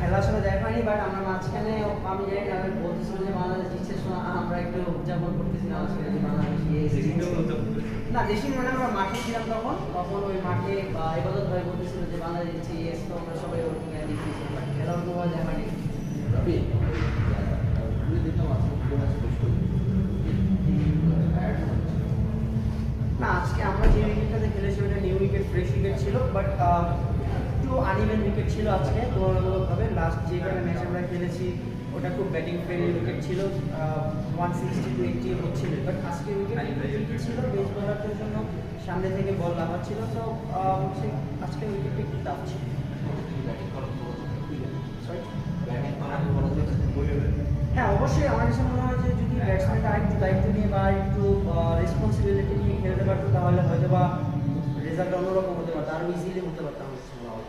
খেলা আসলে দেখা হয়নি, বাট আমরা মাঝখানে আমি জানি না আমি বলতেছিল যে বাংলাদেশ জিতছে, আমরা একটু উদযাপন করতেছিলাম আজকে যে বাংলাদেশ না দেশি মানে আমরা মাঠে ছিলাম তখন ওই মাঠে ইবাদত ভাই বলতেছিল যে বাংলাদেশ জিতছে, ইয়েস, তো আমরা সবাই ওরকম দেখতেছিলাম, বাট খেলা ওরকম দেখা হয়নি। না আজকে আমরা যে উইকেটটাতে খেলেছি ওটা নিউ উইকেট, ফ্রেশ উইকেট ছিল, বাট একটু আনইভেন উইকেট ছিল আজকে তুলনামূলকভাবে। লাস্ট যে কটা ম্যাচ আমরা খেলেছি ওটা খুব ব্যাটিং ফ্রেন্ডলি উইকেট ছিল, 160 to 80 হচ্ছিল, বাট আজকে উইকেট ছিল বেস বোলারদের জন্য, সামনে থেকে বল লাগাচ্ছিল, তো আজকে উইকেটটা একটু টাফ ছিল। হ্যাঁ অবশ্যই আমার কাছে মনে হয় যে যদি ব্যাটসম্যানটা আরেকটু দায়িত্ব নিয়ে বা একটু রেসপন্সিবিলিটি নিয়ে খেলতে পারতো তাহলে হয়তো বা রেজাল্ট অন্যরকম হতে পারতো, আরও ইজিলি হতে পারতাম।